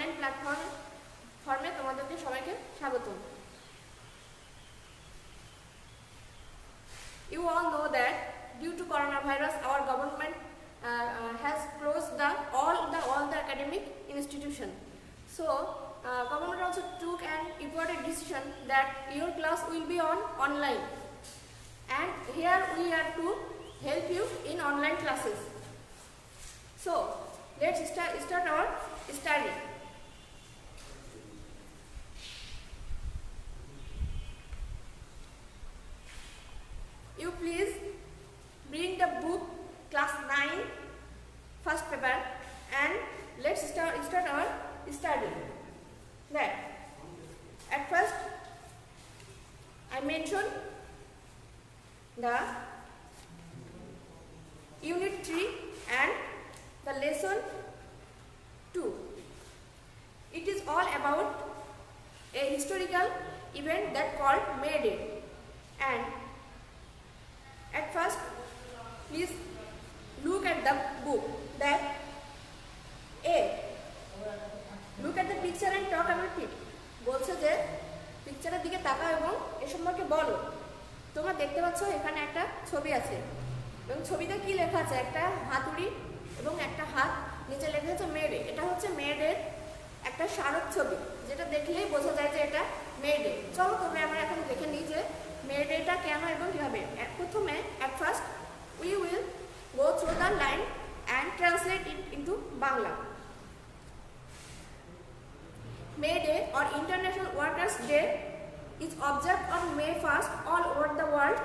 Online প্ল্যাটফর্মে তোমাদেরকে সবাইকে স্বাগতম। You all know that due to coronavirus, our government has closed all the academic institution. So, government also took an important decision that your class will be online, and here we are to help you in online classes. So, let's start our study. You please bring the book class 9 first paper and let's start our study. That at first I mentioned the unit 3 and the lesson 2. It is all about a historical event that called May Day. And at first, please look at the book. That A. Look at the picture and talk about it. বলছে যে পিকচারের দিকে তাকাও এবং এ সম্পর্কে বলো। তোমরা দেখতে পাচ্ছ এখানে একটা ছবি আছে এবং ছবিতে কি লেখা আছে, একটা হাতুড়ি এবং একটা হাত, নিচে লেখা আছে মে ডে। এটা হচ্ছে মে ডের একটা স্মারক ছবি, যেটা দেখলেই বোঝা যায় যে এটা মে ডে। চলো তবে আমরা এখন দেখে নিই যে মে ডেটা কেন এবং কীভাবে। প্রথমে at first we will go through the line and translate it into Bangla. May Day or International Workers' Day is observed on May 1st all over the world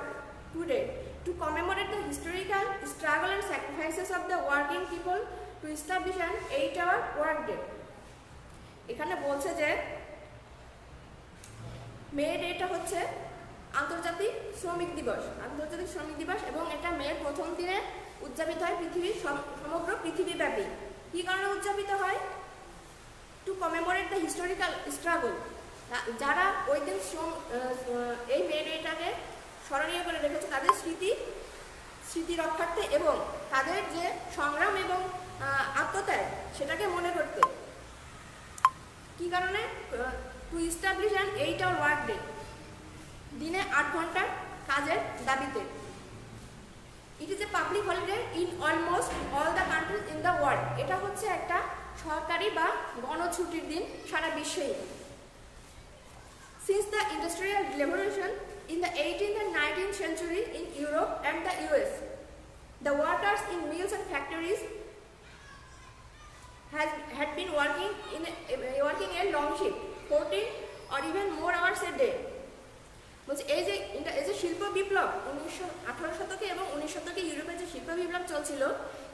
today to commemorate the historical struggle and sacrifices of the working people to establish an 8-hour work day. এখানে বলছে যে মে data হচ্ছে আন্তর্জাতিক শ্রমিক দিবস এবং এটা মের প্রথম দিনে উদযাপিত হয় সমগ্র পৃথিবীব্যাপী। কী কারণে উদযাপিত হয়? Two commemorate the historical struggle. যারা ওই দিন এই মে ডেটাকে স্মরণীয় করে রেখেছে তাদের স্মৃতি রক্ষার্থে এবং তাদের যে সংগ্রাম এবং আত্মত্যাগ সেটাকে মনে করতে। কী কারণে? To establish an 8-hour work day, দিনে 8 ঘন্টার কাজের দাবিতে। It is a public holiday in almost all the countries in the world. এটা হচ্ছে একটা সরকারি বা গণছুটির দিন সারা বিশ্বেই। Since the industrial revolution in the 18th and 19th century in Europe and the US, the workers in mills and factories had been working a long shift, 14 or even more hours a day. বলছে এই যে শিল্প বিপ্লব 18 শতকে এবং 19 শতকে ইউরোপে যে শিল্প বিপ্লব চলছিল,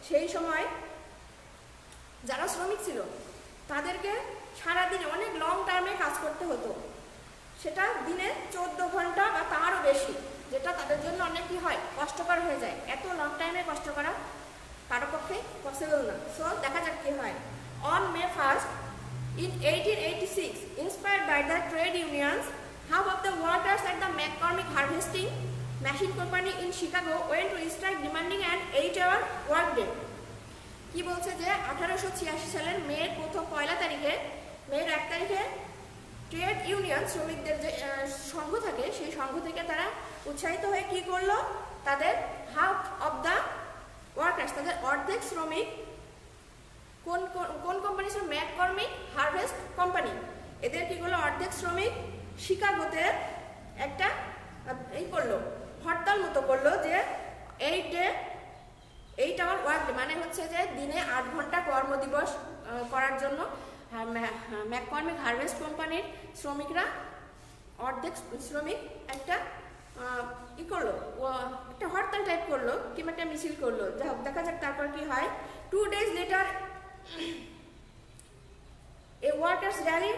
সেই সময় যারা শ্রমিক ছিল তাদেরকে সারাদিনে অনেক লং টার্মে কাজ করতে হতো, সেটা দিনে 14 ঘন্টা বা তারও বেশি, যেটা তাদের জন্য অনেক কি হয়, কষ্টকর হয়ে যায়। এত লং টাইমে কষ্ট করা কারো পক্ষে পসিবল না। সো দেখা যাক কি হয়। On May 1st in 1886, inspired by the trade unions, half of the workers at the McCormick Harvesting Machine Company in Chicago went to strike demanding an 8-hour work day. কি বলছে যে 1886 সালের মের পয়লা তারিখে, মের 1 তারিখে ট্রেড ইউনিয়ন শ্রমিকদের যে সংঘ থাকে, সেই সংঘ থেকে তারা উৎসাহিত হয়ে কি করলো, তাদের হাফ অফ দ্য ওয়ার্কার্স, তাদের অর্ধেক শ্রমিক কোন কোম্পানি ছিল? McCormick harvest company. এদের কি করলো, অর্ধেক শ্রমিক শিকাগোতে একটা হরতাল মতো করলো যে 8-hour ওয়ার্ক ডে, মানে হচ্ছে যে দিনে 8 ঘন্টা কর্মদিবস করার জন্য ম্যাককর্মিক হারভেস্ট কোম্পানির শ্রমিকরা, অর্ধেক শ্রমিক একটা একটা হরতাল টাইপ করলো কিংবা একটা মিছিল করলো। দেখা যাক তারপর কি হয়। 2 days later a workers rally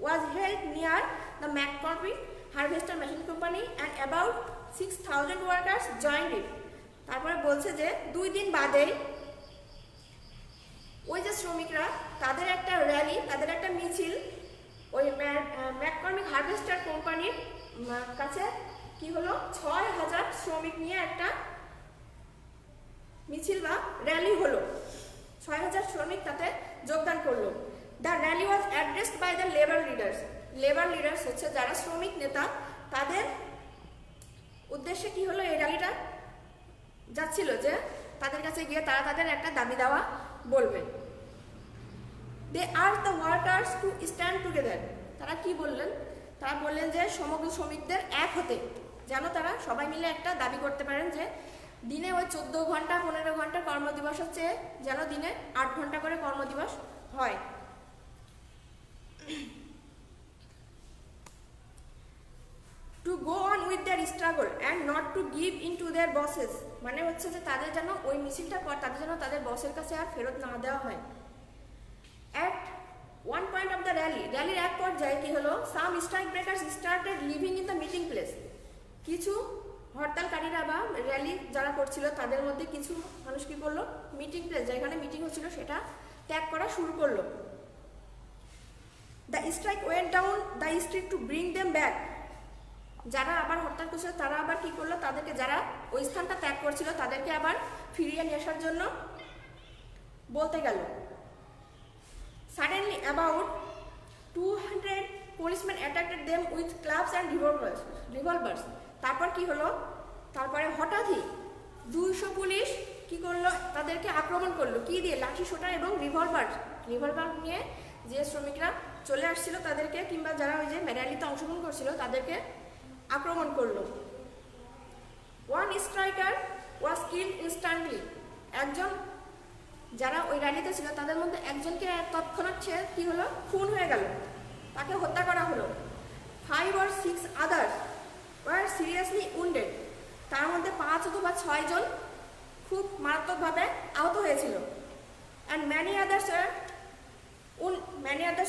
was held near the McCormick Harvester Machine Company and about 6,000 workers joined it. তারপরে বলছে যে 2 দিন বাদেই ওই যে শ্রমিকরা, তাদের একটা র্যালি, তাদের একটা মিছিল ওই ম্যাককর্মিক হারভেস্টার কোম্পানির কাছে কি হলো, 6,000 শ্রমিক নিয়ে একটা মিছিল বা র্যালি হলো। 6,000 শ্রমিক তাতে যোগদান করলো। The rally was addressed by the labour leaders. Labour leaders হচ্ছে যারা শ্রমিক নেতা, তাদের উদ্দেশ্যে কি হলো এই র্যালিটা যাচ্ছিল, যে তাদের কাছে গিয়ে তারা তাদের একটা দাবি দেওয়া বলবে। They are the workers to stand together. তারা কি বললেন? তারা বললেন যে সমগ্র শ্রমিকদের এক হতে, যেন তারা সবাই মিলে একটা দাবি করতে পারেন যে দিনে ওই 14 ঘন্টা 15 ঘন্টা কর্মদিবস হচ্ছে, যেন দিনে 8 ঘন্টা করে কর্মদিবস হয়। To go on with their struggle and not to give in to their buses. মানে হচ্ছে যে তাদের যেন ওই মিছিলটার পর তাদের যেন তাদের বসের কাছে আর ফেরত না দেওয়া হয়। At one point of the র্যালির এক পর্যায়ে কি হলো, some strike breakers started leaving in the meeting place. কিছু হরতালকারীরা বা র্যালি যারা করছিল তাদের মধ্যে কিছু মানুষ কি করলো, মিটিং প্লেস যেখানে মিটিং হচ্ছিল সেটা ত্যাগ করা শুরু করলো। The strike went down the street to bring them back. যারা আবার হরতাল করছিল তারা আবার কি করলো, তাদেরকে যারা ওই স্থানটা ত্যাগ করছিল তাদেরকে আবার ফিরিয়ে নিয়ে আসার জন্য বলতে গেল। Suddenly about 200 policemen attacked them with clubs and revolvers. তারপর কি হলো, তারপরে হঠাৎই 200 পুলিশ কি করলো, তাদেরকে আক্রমণ করলো। কি দিয়ে? লাঠি সোঁটা এবং রিভলভার নিয়ে যে শ্রমিকরা চলে আসছিল তাদেরকে, কিংবা যারা ওই যে র্যালিতে অংশগ্রহণ করছিল তাদেরকে আক্রমণ করলো। One striker was killed instantly. একজন যারা ওই র্যালিতে ছিল তাদের মধ্যে একজনকে তৎক্ষণাৎ সে কি হলো, খুন হয়ে গেল, তাকে হত্যা করা হলো। 5 or 6 others were seriously wounded। তার মধ্যে 5 অথবা 6 জন খুব মারাত্মকভাবে আহত হয়েছিল। And many others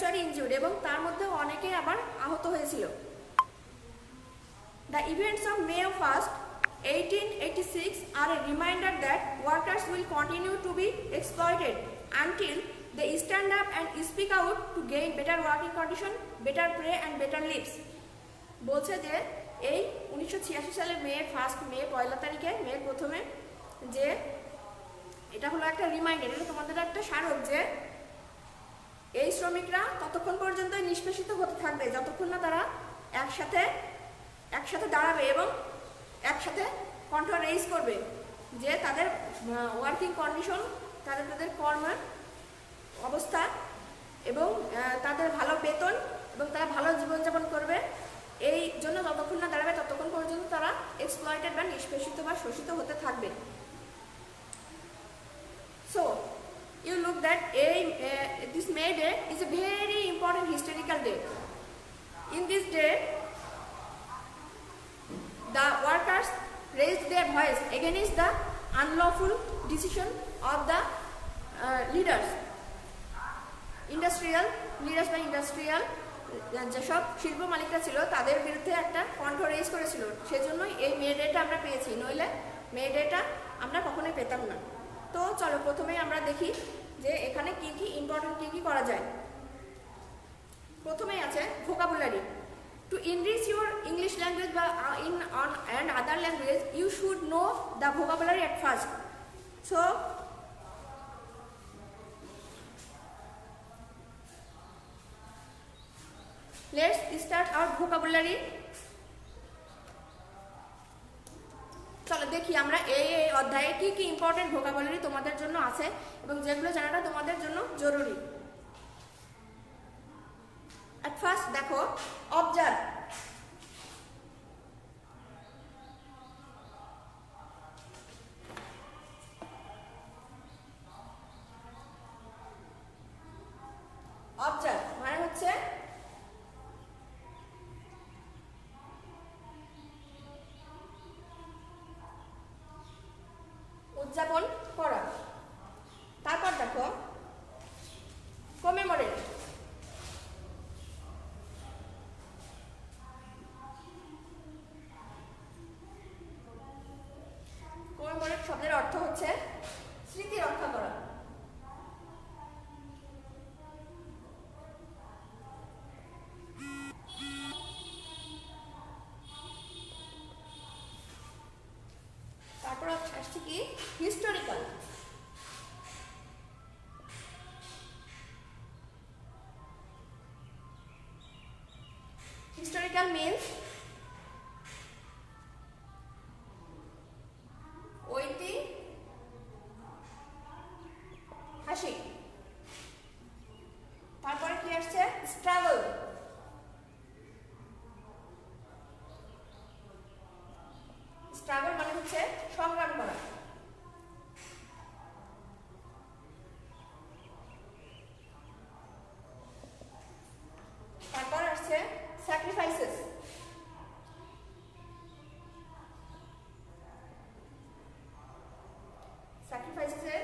were injured। এবং তার মধ্যে অনেকে আবার আহত হয়েছিল। The events of May 1st, 1886 are a reminder that workers will continue to be exploited until they stand up and speak out to gain better working condition, better pay and better lives। বলছে যে এই 1986 সালের মে 1 তারিখে, মে প্রথমে, যে এটা হলো একটা রিমাইন্ডার, এটা তোমাদের একটা স্মারক যে এই শ্রমিকরা ততক্ষণ পর্যন্ত নিষ্পেষিত হতে থাকবে যতক্ষণ না তারা একসাথে দাঁড়াবে এবং একসাথে কণ্ঠ রেইজ করবে যে তাদের ওয়ার্কিং কন্ডিশন, তাদের কর্মের অবস্থা এবং তাদের ভালো বেতন এবং তারা ভালো জীবনযাপন করবে, এই জন্য যতক্ষণ না দাঁড়াবে ততক্ষণ পর্যন্ত তারা এক্সপ্লয়েটেড বা নিষ্পেষিত বা শোষিত হতে থাকবে। So you look that this May Day is a very important historical day. In this day, the workers raised their voice against the unlawful decision of the leaders, industrial leaders by industrial যেসব শিল্প মালিকরা ছিল তাদের বিরুদ্ধে একটা কণ্ঠ raise করেছিল। সেজন্যই এই মে ডেটা আমরা পেয়েছি, নইলে মে ডেটা আমরা কখনোই পেতাম না। তো চলো প্রথমেই আমরা দেখি যে এখানে কি কি ইম্পর্টেন্ট কি করা যায়। প্রথমেই আছে vocabulary. To enrich your English language and other language, you should know the vocabulary at first. So, let's start our vocabulary. চলো দেখি আমরা এই অধ্যায়ে কি কি ইম্পর্টেন্ট ভোকাবুলারি তোমাদের জন্য আছে এবং যেগুলো জানাটা তোমাদের জন্য জরুরি। At first দেখো, observe। observe মানে হচ্ছে উদযাপন করা। তারপর দেখো commemorate। commemorate শব্দের অর্থ হচ্ছে স্মৃতি রক্ষা করা। তারপর আসছে কি হিস্টোরিক্যাল। Cynical means ঐতিহাসিক। তারপরে কি আসছে? স্ট্রাগল। স্ট্রাগল মানে হচ্ছে সংগ্রাম করা। তারপর আসছে স্যাক্রিফাইসেস। স্যাক্রিফাইসের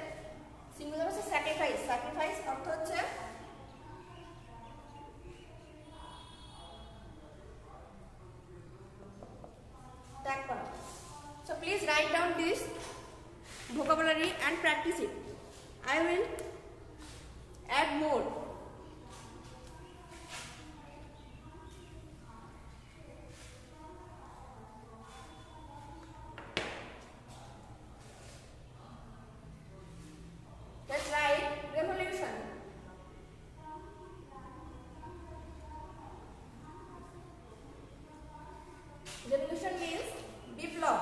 সিঙ্গুলার হচ্ছে স্যাক্রিফাইস। স্যাক্রিফাইস অর্থ হচ্ছে ত্যাগ করা। So please write down this vocabulary and practice it. I will add more. Let's write revolution. Revolution means Biplab.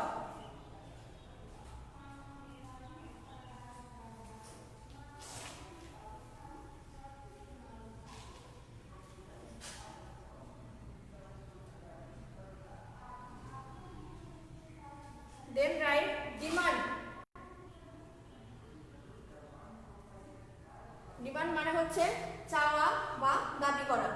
Then write demand. Demand মানে হচ্ছে চাওয়া বা দাবি করা।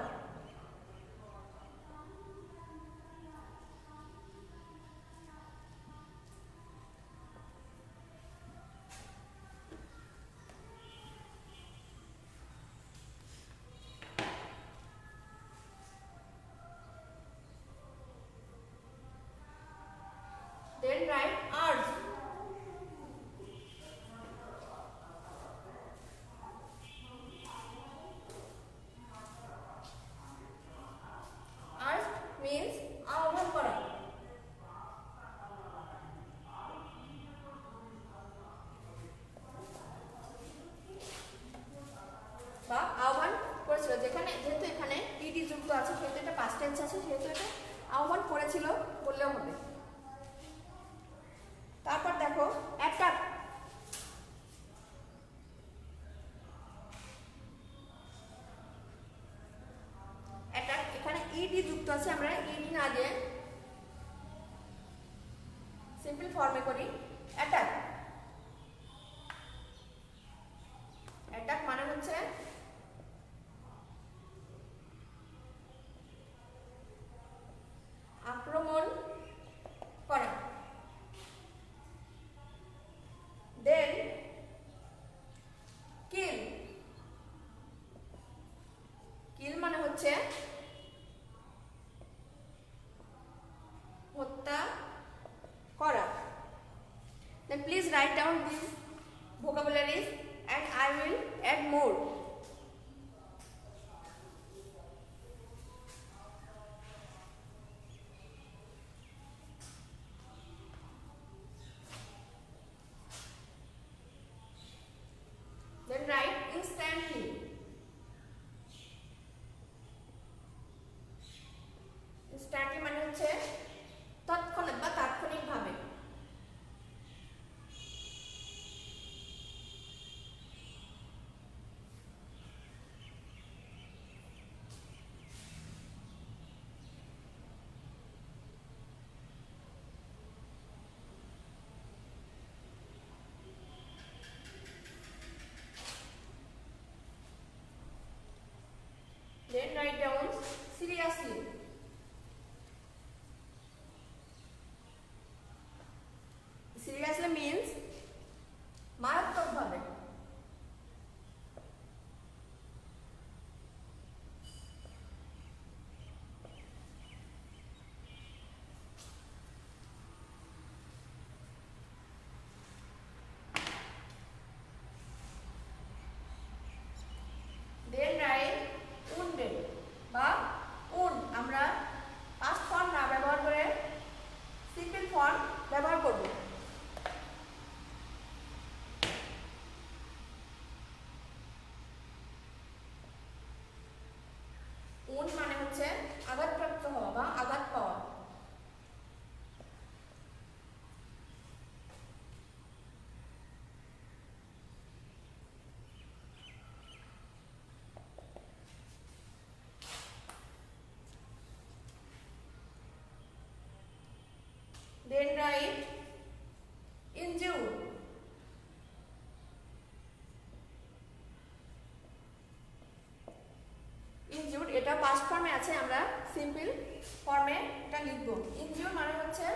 Then write urge. Urge means আহ্বান করা। বা আহ্বান করেছিল। যেহেতু এখানে ইডি যুক্ত আছে সেহেতু এটা পাস্ট টেন্স আছে, সেহেতু এটা আহ্বান করেছিল বললেও হবে। তারপর দেখো অ্যাটাক। অ্যাটাক এখানে ইডি যুক্ত আছে, আমরা ইডি না দিয়ে সিম্পল ফর্মে করি অ্যাটাক। অ্যাটাক মানে হচ্ছে আক্রমণ করা। দেন কিল। কিল মানে হচ্ছে হত্যা করা। Then please write down these vocabularies and I will add more. Then write instantly. Instantly মানে হচ্ছে তৎক্ষণাৎ বা তাৎক্ষণিকভাবে। Then write down seriously. Seriously means মারাত্মকভাবে। Then write wounded বা wound Then write injured. Injured এটা past ফর্মে আছে, আমরা সিম্পল ফর্মে এটা লিখব। Injured মানে হচ্ছে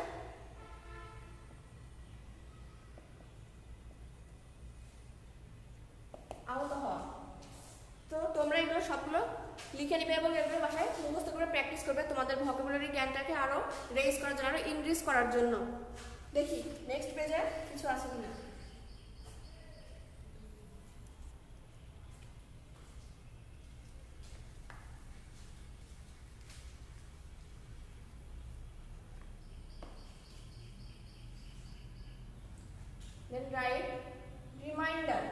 আহত হওয়া। তো তোমরা এগুলো সবগুলো লিখে নিবে এবং এগুলো বাসায় মুখস্থ করে প্র্যাকটিস করবে তোমাদের ভোকাবুলারি জ্ঞানটাকে আরো রেইজ করার জন্য, আরো ইনক্রিজ করার জন্য। দেখি নেক্সট পেজে কিছু আছে কিনা। Then write reminder.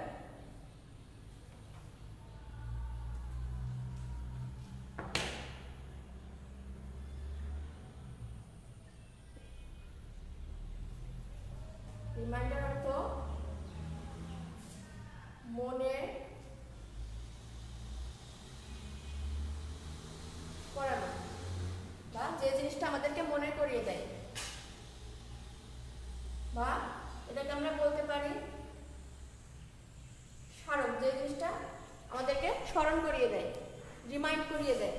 রিমাইন্ডার অর্থ মনে করানো, বা যে জিনিসটা আমাদেরকে মনে করিয়ে দেয়, বা এটাকে আমরা বলতে পারি স্মারক, যে জিনিসটা আমাদেরকে স্মরণ করিয়ে দেয়, রিমাইন্ড করিয়ে দেয়।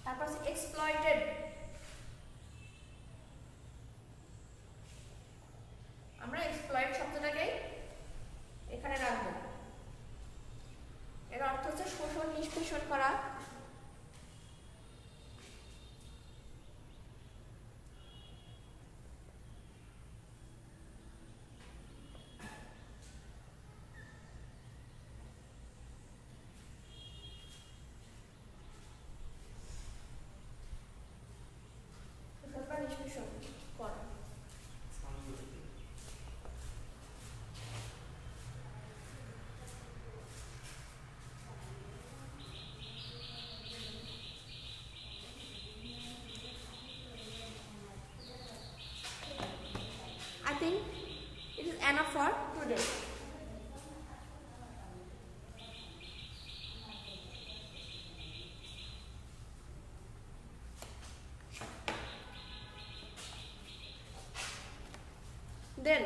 তারপর এক্সপ্লয়েটেড, আমরা এক্সপ্লয়েট শব্দটাকে এখানে রাখবো। এর অর্থ হচ্ছে শোষণ, নিষ্পেষণ করা। নিষ্পেষণ করা। I think it is enough for today. Then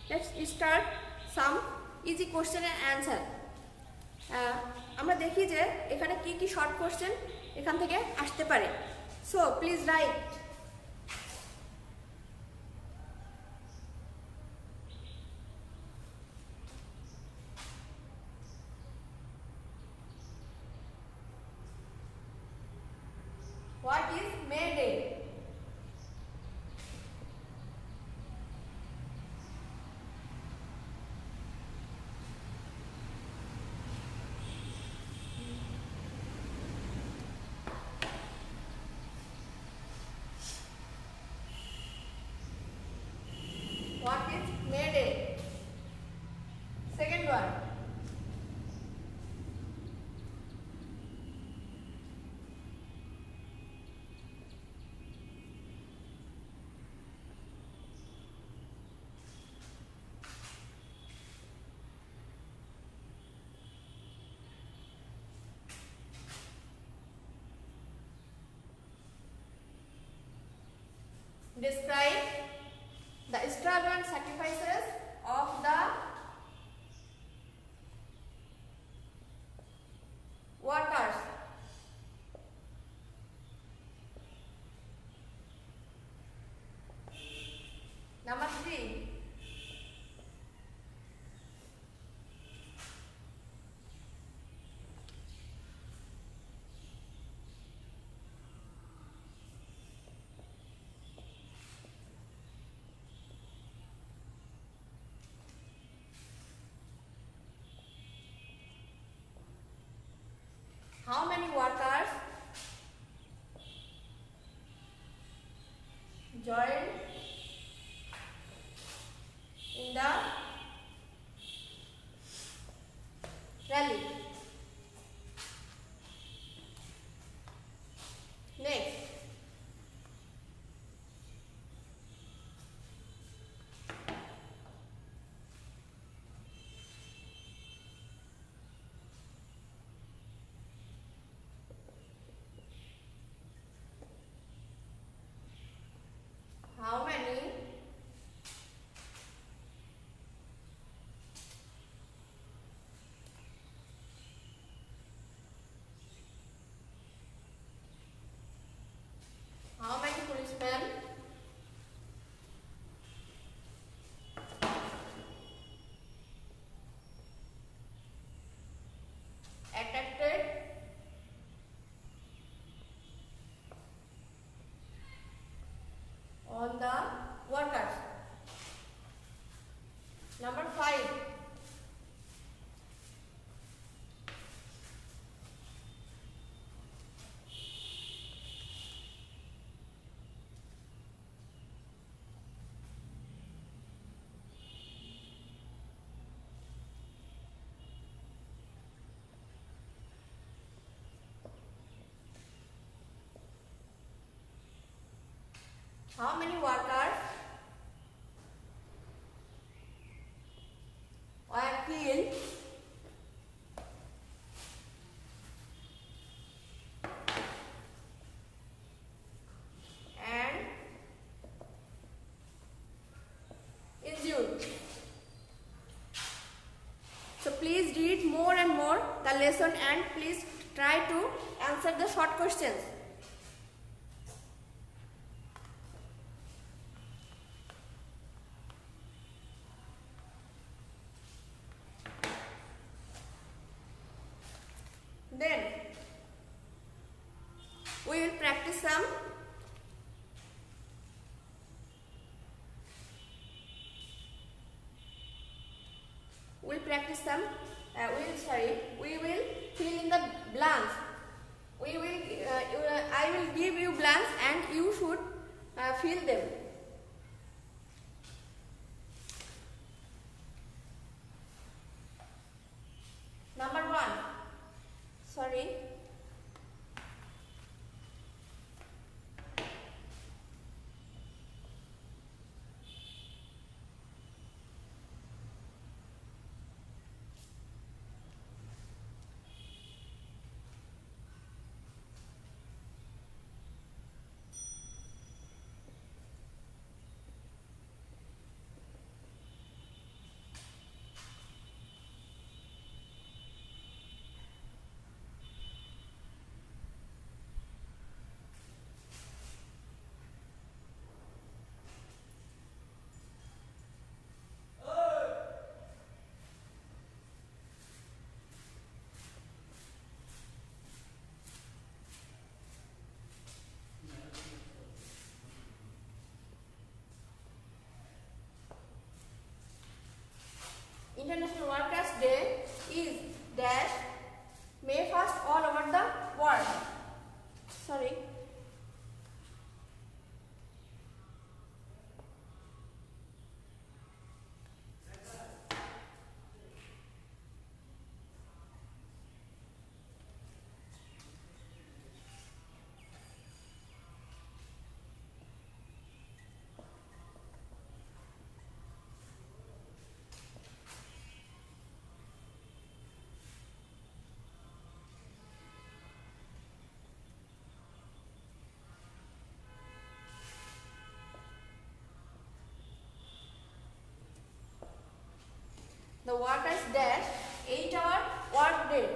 let's start some easy question and answer. আমরা দেখি যে এখানে কি কি শর্ট কোশ্চেন এখান থেকে আসতে পারে। So please write. What is May Day? What is May Day? Second one. Describe the struggle and sacrifices of the workers. Number 3. How many workers joined in the rally? Next, How many workers were killed and injured? So please read more and more the lesson and please try to answer the short questions. Then we will practice some we will fill in the blanks. I will give you blanks and you should fill them. Number 1. Sorry. International Workers' Day is dash May 1st all over the world. Sorry. The workers dash 8-hour work day.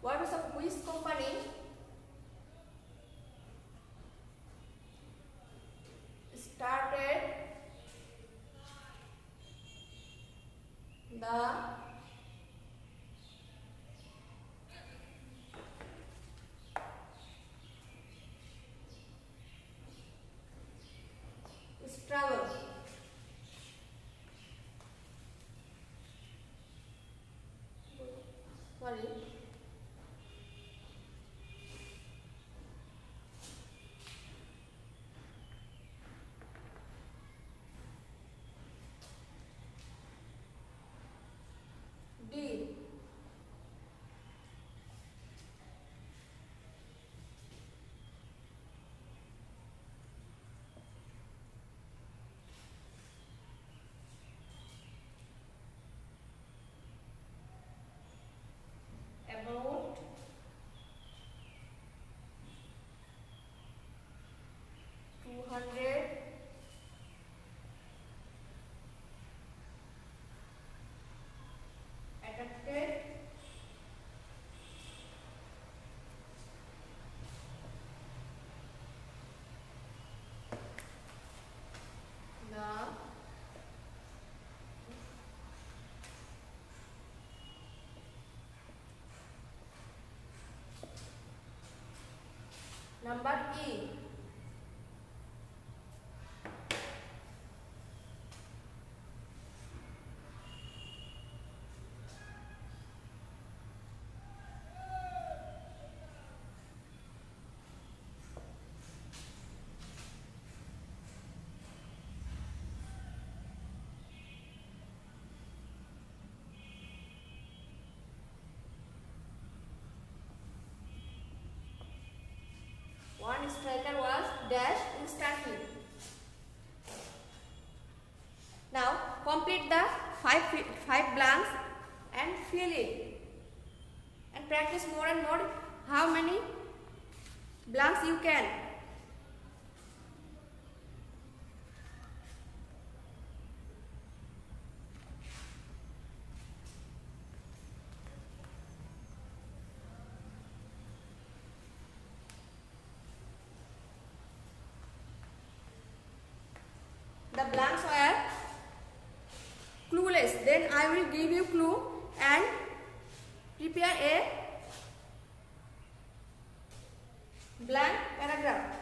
Workers of which company started the struggle. Sorry. Number E. One striker was dashed instantly. Now complete the five blanks and fill it, and practice more and more how many blanks you can. The blanks were clueless. Then I will give you clue and prepare a blank paragraph.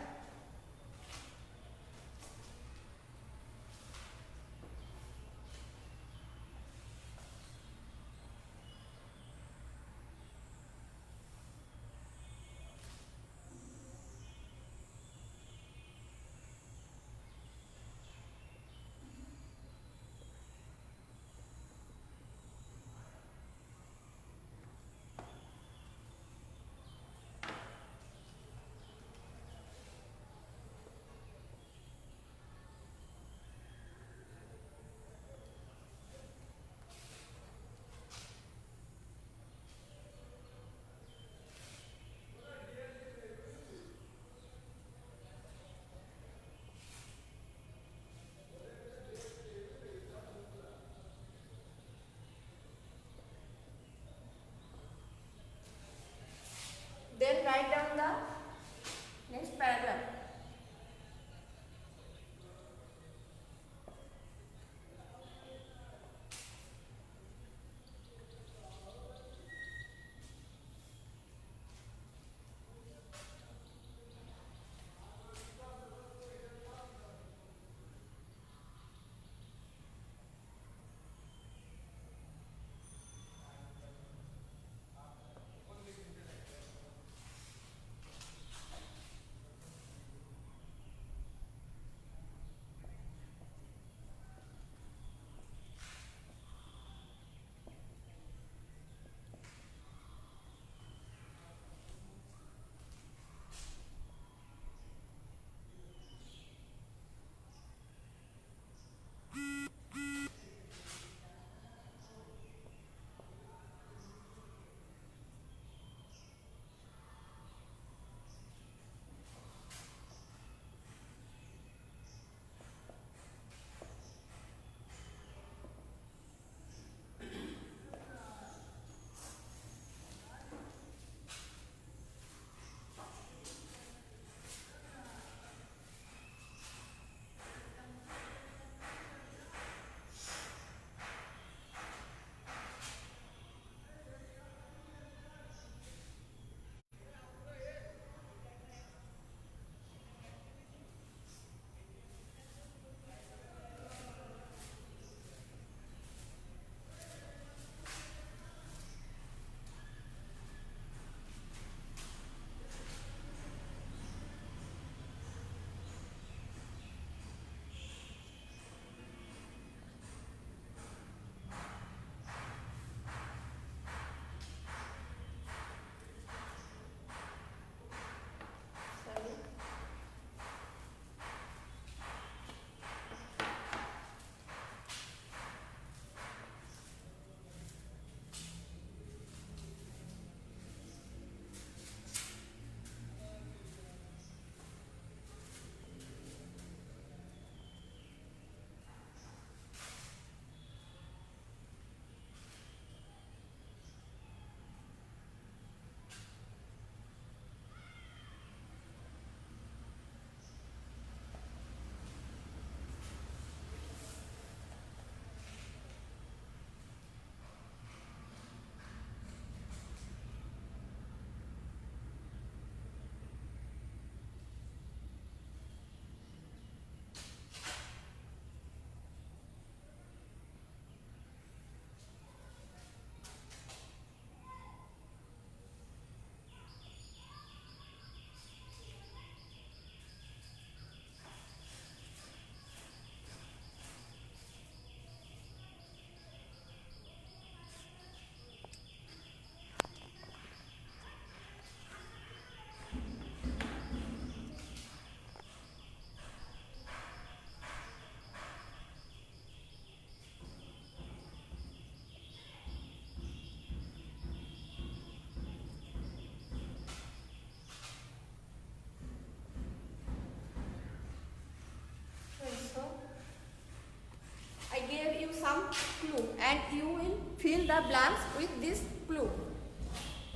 clue and you will fill the blanks with this clue.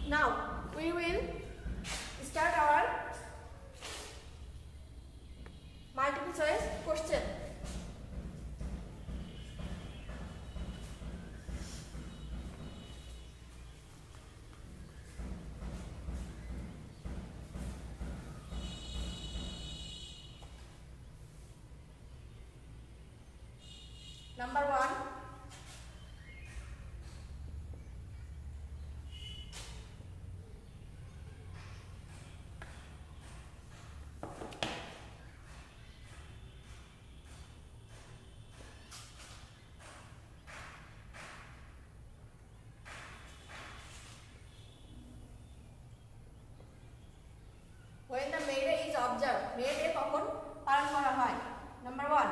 Now we will start our multiple choice question. Number 1. When the May Day is observed, May Day কখন পালন করা হয়? Number 1.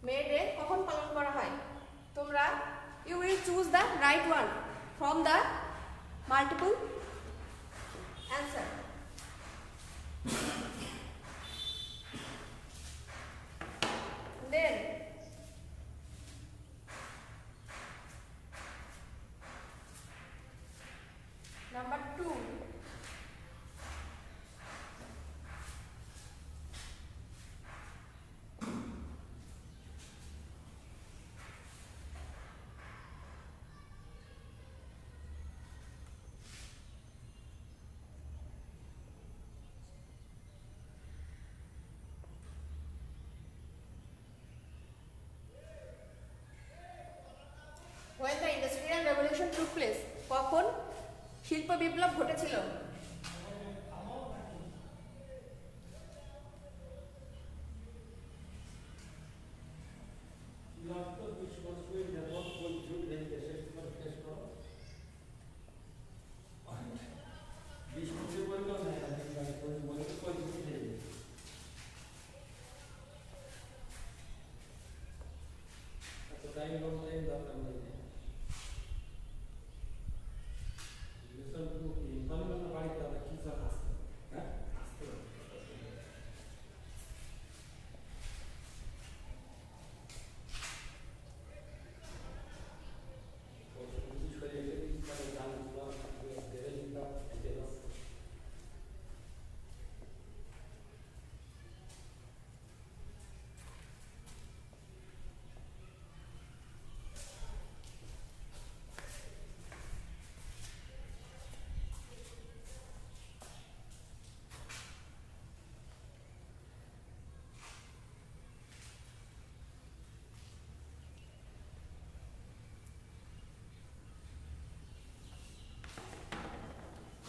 May Day কখন পালন করা হয়? তোমরা you will choose the right one from the multiple answer. Then number 2. When the Industrial Revolution took place, কখন শিল্প বিপ্লব ঘটেছিল?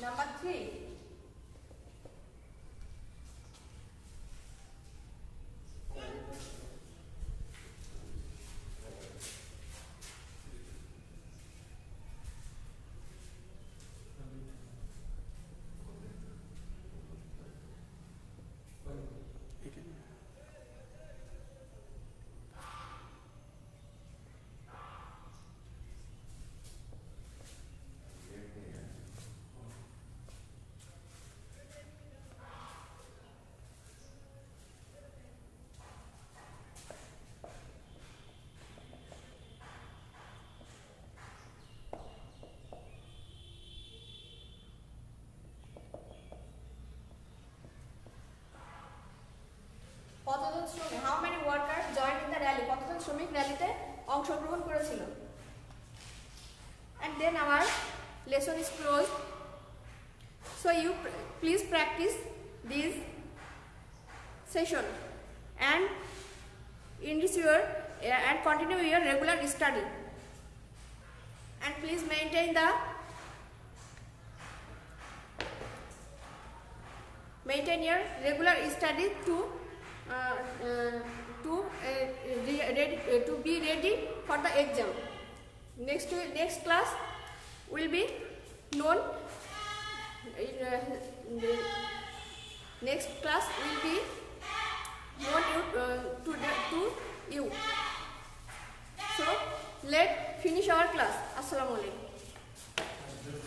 Number 3. কতজন শ্রমিক how many workers joined in the rally? কতজন শ্রমিক র্যালিতে অংশগ্রহণ করেছিল? And then our lesson is closed. So you please practice this session and enrich your and continue your regular study. And please maintain your regular study to be ready for the exam. Next class will be known the next class will be more to you. So let's finish our class. Assalamu alaikum.